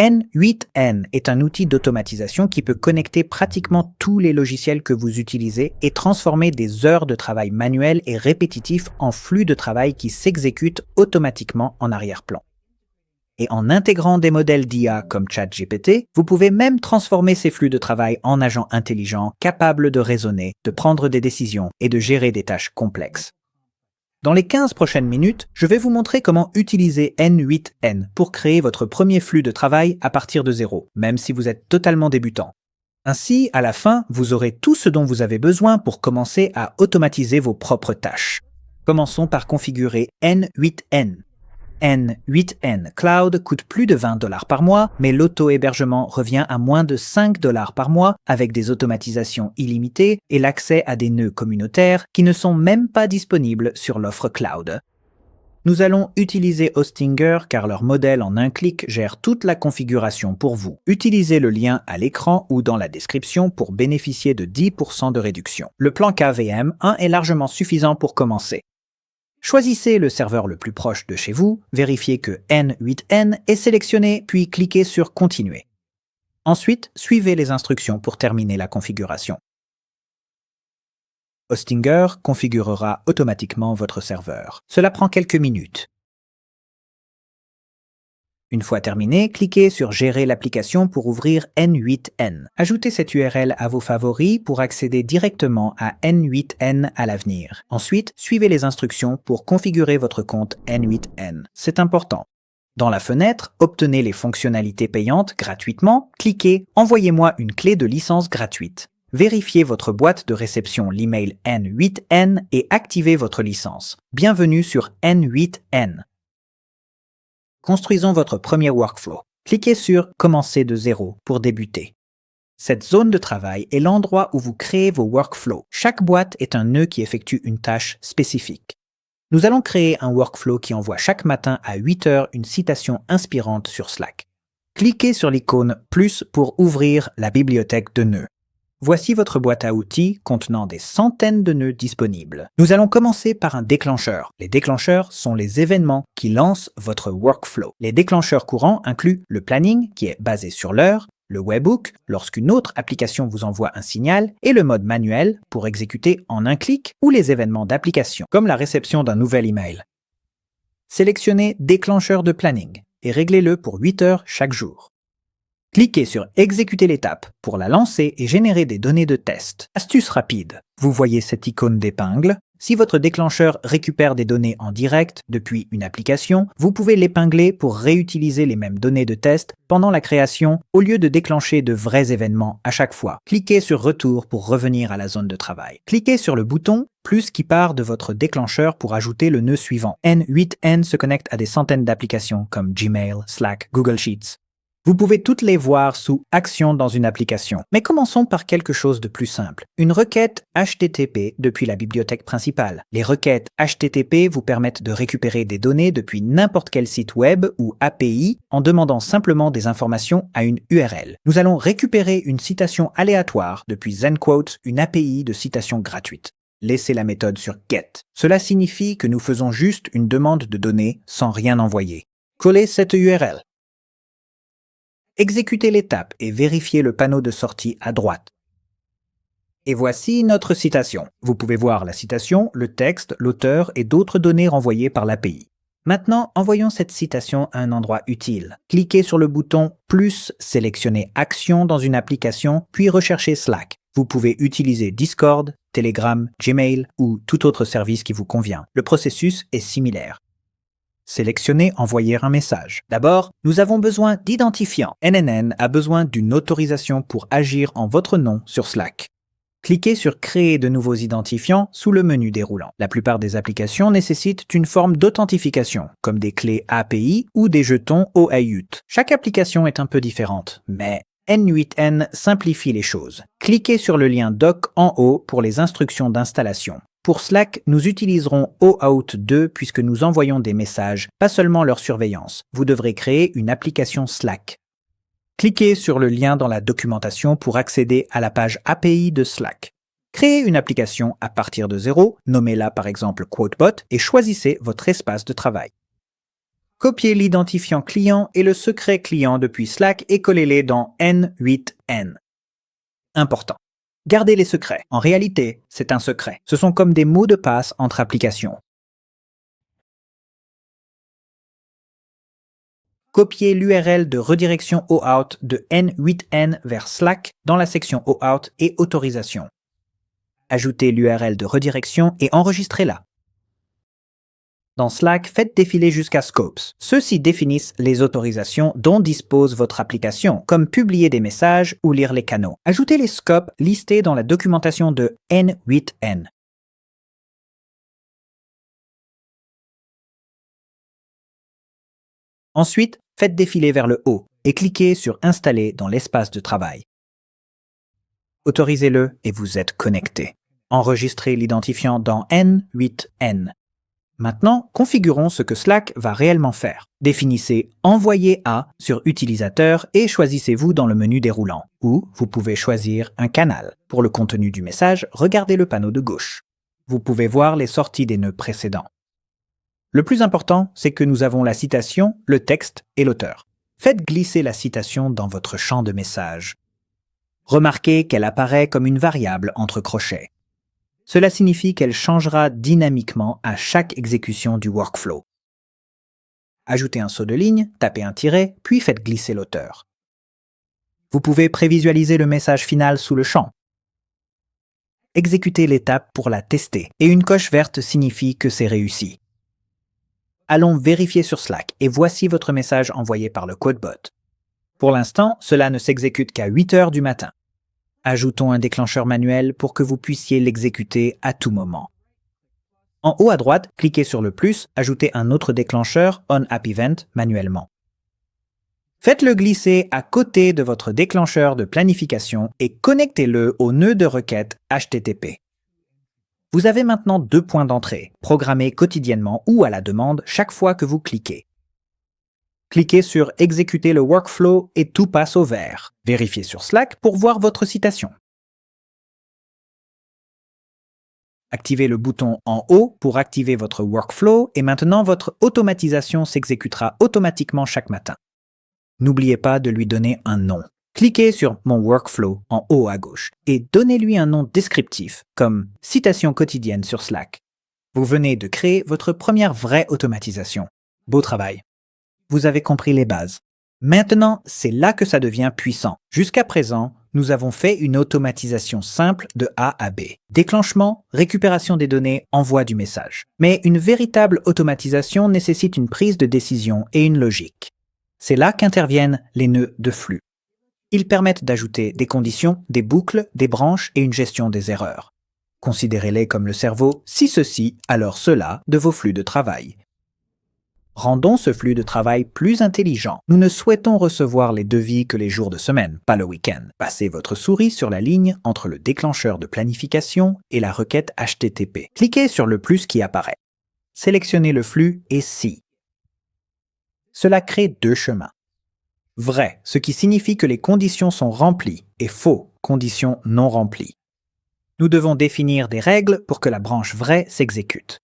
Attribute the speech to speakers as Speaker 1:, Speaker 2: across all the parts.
Speaker 1: N8N est un outil d'automatisation qui peut connecter pratiquement tous les logiciels que vous utilisez et transformer des heures de travail manuel et répétitif en flux de travail qui s'exécutent automatiquement en arrière-plan. Et en intégrant des modèles d'IA comme ChatGPT, vous pouvez même transformer ces flux de travail en agents intelligents capables de raisonner, de prendre des décisions et de gérer des tâches complexes. Dans les 15 prochaines minutes, je vais vous montrer comment utiliser N8N pour créer votre premier flux de travail à partir de zéro, même si vous êtes totalement débutant. Ainsi, à la fin, vous aurez tout ce dont vous avez besoin pour commencer à automatiser vos propres tâches. Commençons par configurer N8N. N8N Cloud coûte plus de $20 par mois, mais l'auto-hébergement revient à moins de $5 par mois avec des automatisations illimitées et l'accès à des nœuds communautaires qui ne sont même pas disponibles sur l'offre cloud. Nous allons utiliser Hostinger car leur modèle en un clic gère toute la configuration pour vous. Utilisez le lien à l'écran ou dans la description pour bénéficier de 10% de réduction. Le plan KVM1 est largement suffisant pour commencer. Choisissez le serveur le plus proche de chez vous, vérifiez que N8N est sélectionné, puis cliquez sur « Continuer ». Ensuite, suivez les instructions pour terminer la configuration. Hostinger configurera automatiquement votre serveur. Cela prend quelques minutes. Une fois terminé, cliquez sur « Gérer l'application » pour ouvrir N8N. Ajoutez cette URL à vos favoris pour accéder directement à N8N à l'avenir. Ensuite, suivez les instructions pour configurer votre compte N8N. C'est important. Dans la fenêtre, obtenez les fonctionnalités payantes gratuitement, cliquez « Envoyez-moi une clé de licence gratuite ». Vérifiez votre boîte de réception l'email N8N et activez votre licence. Bienvenue sur N8N. Construisons votre premier workflow. Cliquez sur « Commencer de zéro » pour débuter. Cette zone de travail est l'endroit où vous créez vos workflows. Chaque boîte est un nœud qui effectue une tâche spécifique. Nous allons créer un workflow qui envoie chaque matin à 8 heures une citation inspirante sur Slack. Cliquez sur l'icône « Plus » pour ouvrir la bibliothèque de nœuds. Voici votre boîte à outils contenant des centaines de nœuds disponibles. Nous allons commencer par un déclencheur. Les déclencheurs sont les événements qui lancent votre workflow. Les déclencheurs courants incluent le planning, qui est basé sur l'heure, le webhook, lorsqu'une autre application vous envoie un signal, et le mode manuel, pour exécuter en un clic, ou les événements d'application, comme la réception d'un nouvel email. Sélectionnez Déclencheur de planning et réglez-le pour 8 heures chaque jour. Cliquez sur « Exécuter l'étape » pour la lancer et générer des données de test. Astuce rapide. Vous voyez cette icône d'épingle. Si votre déclencheur récupère des données en direct depuis une application, vous pouvez l'épingler pour réutiliser les mêmes données de test pendant la création au lieu de déclencher de vrais événements à chaque fois. Cliquez sur « Retour » pour revenir à la zone de travail. Cliquez sur le bouton « Plus » qui part de votre déclencheur pour ajouter le nœud suivant. N8N se connecte à des centaines d'applications comme Gmail, Slack, Google Sheets. Vous pouvez toutes les voir sous « Action dans une application ». Mais commençons par quelque chose de plus simple. Une requête HTTP depuis la bibliothèque principale. Les requêtes HTTP vous permettent de récupérer des données depuis n'importe quel site web ou API en demandant simplement des informations à une URL. Nous allons récupérer une citation aléatoire depuis ZenQuote, une API de citation gratuite. Laissez la méthode sur GET. Cela signifie que nous faisons juste une demande de données sans rien envoyer. Collez cette URL. Exécutez l'étape et vérifiez le panneau de sortie à droite. Et voici notre citation. Vous pouvez voir la citation, le texte, l'auteur et d'autres données renvoyées par l'API. Maintenant, envoyons cette citation à un endroit utile. Cliquez sur le bouton « Plus », sélectionnez « Action » dans une application, puis recherchez Slack. Vous pouvez utiliser Discord, Telegram, Gmail ou tout autre service qui vous convient. Le processus est similaire. Sélectionnez « Envoyer un message ». D'abord, nous avons besoin d'identifiants. NNN a besoin d'une autorisation pour agir en votre nom sur Slack. Cliquez sur « Créer de nouveaux identifiants » sous le menu déroulant. La plupart des applications nécessitent une forme d'authentification, comme des clés API ou des jetons OAuth. Chaque application est un peu différente, mais N8N simplifie les choses. Cliquez sur le lien doc en haut pour les instructions d'installation. Pour Slack, nous utiliserons OAuth 2 puisque nous envoyons des messages, pas seulement leur surveillance. Vous devrez créer une application Slack. Cliquez sur le lien dans la documentation pour accéder à la page API de Slack. Créez une application à partir de zéro, nommez-la par exemple QuoteBot et choisissez votre espace de travail. Copiez l'identifiant client et le secret client depuis Slack et collez-les dans N8N. Important. Gardez les secrets. En réalité, c'est un secret. Ce sont comme des mots de passe entre applications. Copiez l'URL de redirection OAuth de N8N vers Slack dans la section OAuth et autorisation. Ajoutez l'URL de redirection et enregistrez-la. Dans Slack, faites défiler jusqu'à Scopes. Ceux-ci définissent les autorisations dont dispose votre application, comme publier des messages ou lire les canaux. Ajoutez les scopes listés dans la documentation de N8N. Ensuite, faites défiler vers le haut et cliquez sur « Installer » dans l'espace de travail. Autorisez-le et vous êtes connecté. Enregistrez l'identifiant dans N8N. Maintenant, configurons ce que Slack va réellement faire. Définissez « Envoyer à » sur Utilisateur et choisissez-vous dans le menu déroulant. Ou vous pouvez choisir un canal. Pour le contenu du message, regardez le panneau de gauche. Vous pouvez voir les sorties des nœuds précédents. Le plus important, c'est que nous avons la citation, le texte et l'auteur. Faites glisser la citation dans votre champ de message. Remarquez qu'elle apparaît comme une variable entre crochets. Cela signifie qu'elle changera dynamiquement à chaque exécution du workflow. Ajoutez un saut de ligne, tapez un tiret, puis faites glisser l'auteur. Vous pouvez prévisualiser le message final sous le champ. Exécutez l'étape pour la tester, et une coche verte signifie que c'est réussi. Allons vérifier sur Slack, et voici votre message envoyé par le CodeBot. Pour l'instant, cela ne s'exécute qu'à 8 heures du matin. Ajoutons un déclencheur manuel pour que vous puissiez l'exécuter à tout moment. En haut à droite, cliquez sur le plus, ajoutez un autre déclencheur OnAppEvent manuellement. Faites-le glisser à côté de votre déclencheur de planification et connectez-le au nœud de requête HTTP. Vous avez maintenant 2 points d'entrée, programmés quotidiennement ou à la demande chaque fois que vous cliquez. Cliquez sur « Exécuter le workflow » et tout passe au vert. Vérifiez sur Slack pour voir votre citation. Activez le bouton en haut pour activer votre workflow et maintenant votre automatisation s'exécutera automatiquement chaque matin. N'oubliez pas de lui donner un nom. Cliquez sur « Mon workflow » en haut à gauche et donnez-lui un nom descriptif comme « Citation quotidienne sur Slack ». Vous venez de créer votre première vraie automatisation. Beau travail! Vous avez compris les bases. Maintenant, c'est là que ça devient puissant. Jusqu'à présent, nous avons fait une automatisation simple de A à B. Déclenchement, récupération des données, envoi du message. Mais une véritable automatisation nécessite une prise de décision et une logique. C'est là qu'interviennent les nœuds de flux. Ils permettent d'ajouter des conditions, des boucles, des branches et une gestion des erreurs. Considérez-les comme le cerveau, si ceci, alors cela, de vos flux de travail. Rendons ce flux de travail plus intelligent. Nous ne souhaitons recevoir les devis que les jours de semaine, pas le week-end. Passez votre souris sur la ligne entre le déclencheur de planification et la requête HTTP. Cliquez sur le plus qui apparaît. Sélectionnez le flux et si. Cela crée 2 chemins. Vrai, ce qui signifie que les conditions sont remplies, et faux, conditions non remplies. Nous devons définir des règles pour que la branche vraie s'exécute.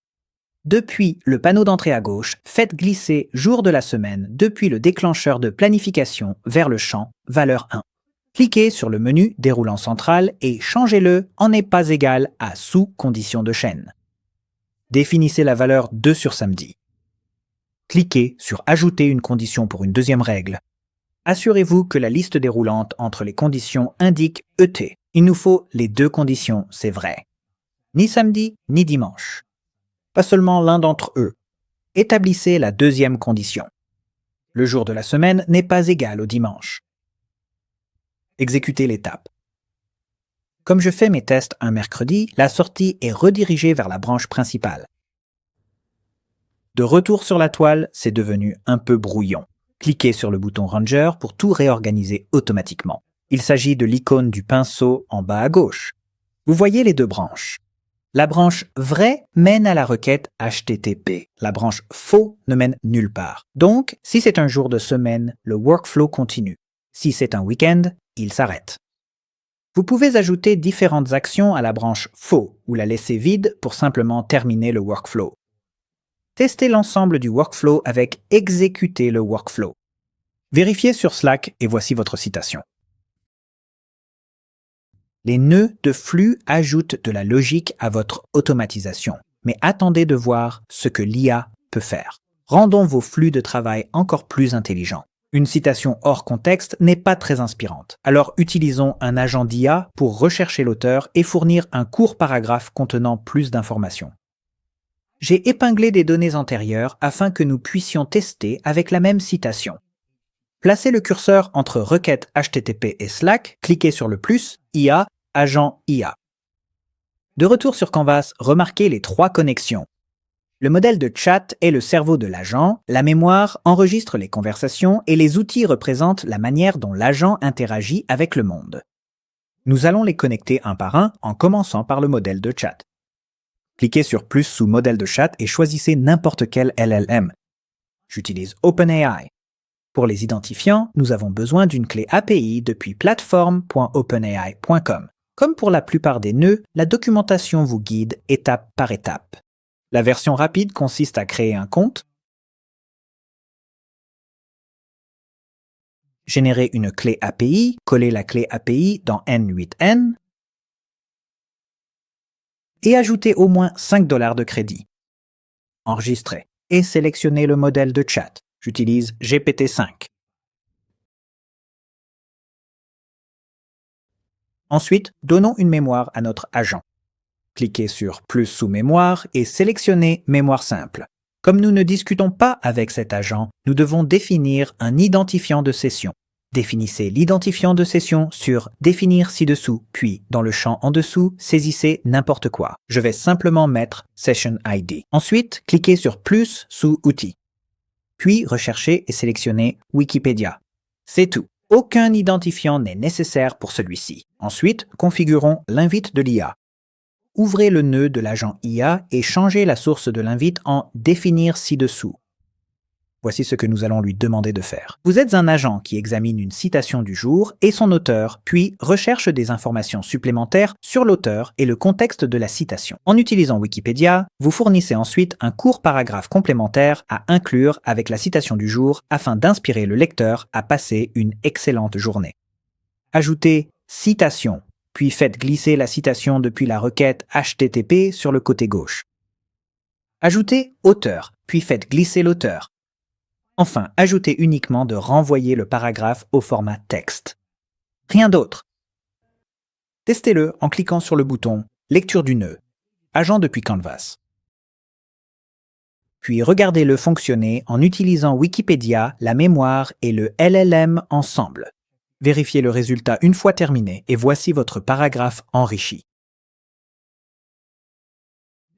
Speaker 1: Depuis le panneau d'entrée à gauche, faites glisser jour de la semaine depuis le déclencheur de planification vers le champ valeur 1. Cliquez sur le menu déroulant central et changez-le en n'est pas égal à sous condition de chaîne. Définissez la valeur 2 sur samedi. Cliquez sur ajouter une condition pour une deuxième règle. Assurez-vous que la liste déroulante entre les conditions indique ET. Il nous faut les 2 conditions, c'est vrai. Ni samedi, ni dimanche. Pas seulement l'un d'entre eux. Établissez la deuxième condition. Le jour de la semaine n'est pas égal au dimanche. Exécutez l'étape. Comme je fais mes tests un mercredi, la sortie est redirigée vers la branche principale. De retour sur la toile, c'est devenu un peu brouillon. Cliquez sur le bouton Ranger pour tout réorganiser automatiquement. Il s'agit de l'icône du pinceau en bas à gauche. Vous voyez les 2 branches. La branche vrai mène à la requête HTTP. La branche faux ne mène nulle part. Donc, si c'est un jour de semaine, le workflow continue. Si c'est un week-end, il s'arrête. Vous pouvez ajouter différentes actions à la branche faux ou la laisser vide pour simplement terminer le workflow. Testez l'ensemble du workflow avec « Exécuter le workflow ». Vérifiez sur Slack et voici votre citation. Les nœuds de flux ajoutent de la logique à votre automatisation, mais attendez de voir ce que l'IA peut faire. Rendons vos flux de travail encore plus intelligents. Une citation hors contexte n'est pas très inspirante, alors utilisons un agent d'IA pour rechercher l'auteur et fournir un court paragraphe contenant plus d'informations. J'ai épinglé des données antérieures afin que nous puissions tester avec la même citation. Placez le curseur entre requête HTTP et Slack, cliquez sur le plus, IA, agent IA. De retour sur Canvas, remarquez les 3 connexions. Le modèle de chat est le cerveau de l'agent, la mémoire enregistre les conversations et les outils représentent la manière dont l'agent interagit avec le monde. Nous allons les connecter un par un en commençant par le modèle de chat. Cliquez sur plus sous modèle de chat et choisissez n'importe quel LLM. J'utilise OpenAI. Pour les identifiants, nous avons besoin d'une clé API depuis platform.openai.com. Comme pour la plupart des nœuds, la documentation vous guide étape par étape. La version rapide consiste à créer un compte, générer une clé API, coller la clé API dans N8N et ajouter au moins $5 de crédit. Enregistrer et sélectionner le modèle de chat. J'utilise GPT-5. Ensuite, donnons une mémoire à notre agent. Cliquez sur plus sous mémoire et sélectionnez mémoire simple. Comme nous ne discutons pas avec cet agent, nous devons définir un identifiant de session. Définissez l'identifiant de session sur définir ci-dessous, puis dans le champ en dessous, saisissez n'importe quoi. Je vais simplement mettre Session ID. Ensuite, cliquez sur plus sous outils. Puis recherchez et sélectionnez Wikipédia. C'est tout. Aucun identifiant n'est nécessaire pour celui-ci. Ensuite, configurons l'invite de l'IA. Ouvrez le nœud de l'agent IA et changez la source de l'invite en « Définir ci-dessous ». Voici ce que nous allons lui demander de faire. Vous êtes un agent qui examine une citation du jour et son auteur, puis recherche des informations supplémentaires sur l'auteur et le contexte de la citation. En utilisant Wikipédia, vous fournissez ensuite un court paragraphe complémentaire à inclure avec la citation du jour afin d'inspirer le lecteur à passer une excellente journée. Ajoutez « citation », puis faites glisser la citation depuis la requête HTTP sur le côté gauche. Ajoutez « auteur », puis faites glisser l'auteur. Enfin, ajoutez uniquement de renvoyer le paragraphe au format texte. Rien d'autre. Testez-le en cliquant sur le bouton « Lecture du nœud »,« Agent depuis Canvas ». Puis regardez-le fonctionner en utilisant Wikipédia, la mémoire et le LLM ensemble. Vérifiez le résultat une fois terminé et voici votre paragraphe enrichi.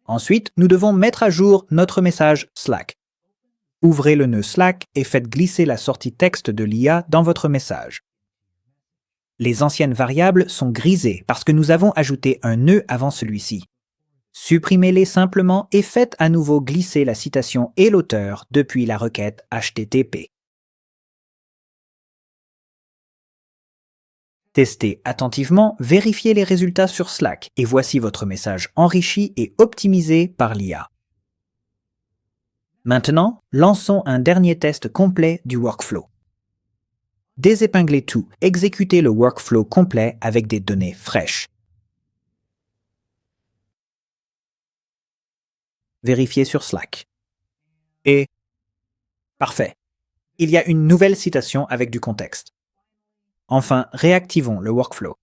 Speaker 1: Ensuite, nous devons mettre à jour notre message Slack. Ouvrez le nœud Slack et faites glisser la sortie texte de l'IA dans votre message. Les anciennes variables sont grisées parce que nous avons ajouté un nœud avant celui-ci. Supprimez-les simplement et faites à nouveau glisser la citation et l'auteur depuis la requête HTTP. Testez attentivement, vérifiez les résultats sur Slack et voici votre message enrichi et optimisé par l'IA. Maintenant, lançons un dernier test complet du workflow. Désépinglez tout, exécutez le workflow complet avec des données fraîches. Vérifiez sur Slack. Et parfait. Il y a une nouvelle citation avec du contexte. Enfin, réactivons le workflow.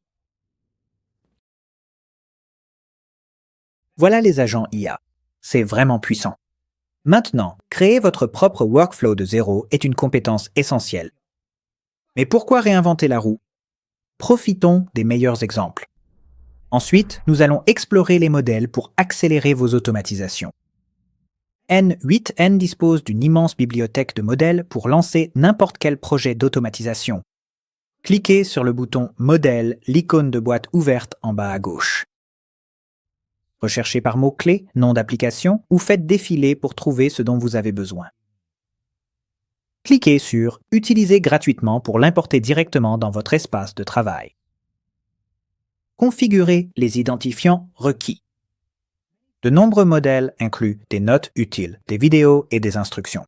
Speaker 1: Voilà les agents IA. C'est vraiment puissant. Maintenant, créer votre propre workflow de zéro est une compétence essentielle. Mais pourquoi réinventer la roue? Profitons des meilleurs exemples. Ensuite, nous allons explorer les modèles pour accélérer vos automatisations. N8N dispose d'une immense bibliothèque de modèles pour lancer n'importe quel projet d'automatisation. Cliquez sur le bouton « Modèle », l'icône de boîte ouverte en bas à gauche. Recherchez par mots-clés, nom d'application ou faites défiler pour trouver ce dont vous avez besoin. Cliquez sur « Utiliser gratuitement » pour l'importer directement dans votre espace de travail. Configurez les identifiants requis. De nombreux modèles incluent des notes utiles, des vidéos et des instructions.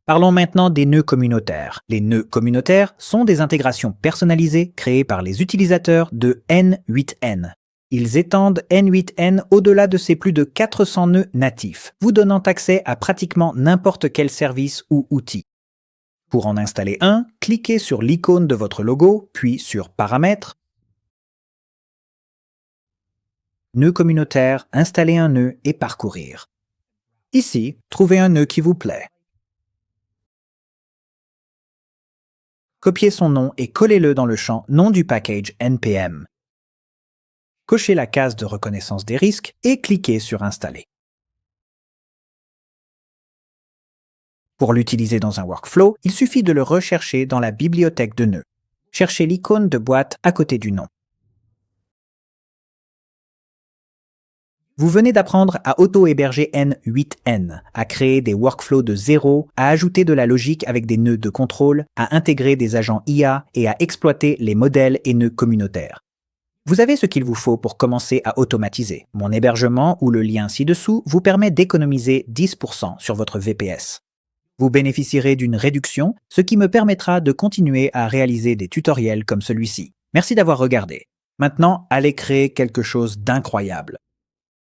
Speaker 1: Parlons maintenant des nœuds communautaires. Les nœuds communautaires sont des intégrations personnalisées créées par les utilisateurs de N8N. Ils étendent N8N au-delà de ses plus de 400 nœuds natifs, vous donnant accès à pratiquement n'importe quel service ou outil. Pour en installer un, cliquez sur l'icône de votre logo, puis sur Paramètres, Nœud communautaire, installer un nœud et parcourir. Ici, trouvez un nœud qui vous plaît. Copiez son nom et collez-le dans le champ nom du package NPM. Cochez la case de reconnaissance des risques et cliquez sur Installer. Pour l'utiliser dans un workflow, il suffit de le rechercher dans la bibliothèque de nœuds. Cherchez l'icône de boîte à côté du nom. Vous venez d'apprendre à auto-héberger N8N, à créer des workflows de zéro, à ajouter de la logique avec des nœuds de contrôle, à intégrer des agents IA et à exploiter les modèles et nœuds communautaires. Vous avez ce qu'il vous faut pour commencer à automatiser. Mon hébergement ou le lien ci-dessous vous permet d'économiser 10% sur votre VPS. Vous bénéficierez d'une réduction, ce qui me permettra de continuer à réaliser des tutoriels comme celui-ci. Merci d'avoir regardé. Maintenant, allez créer quelque chose d'incroyable.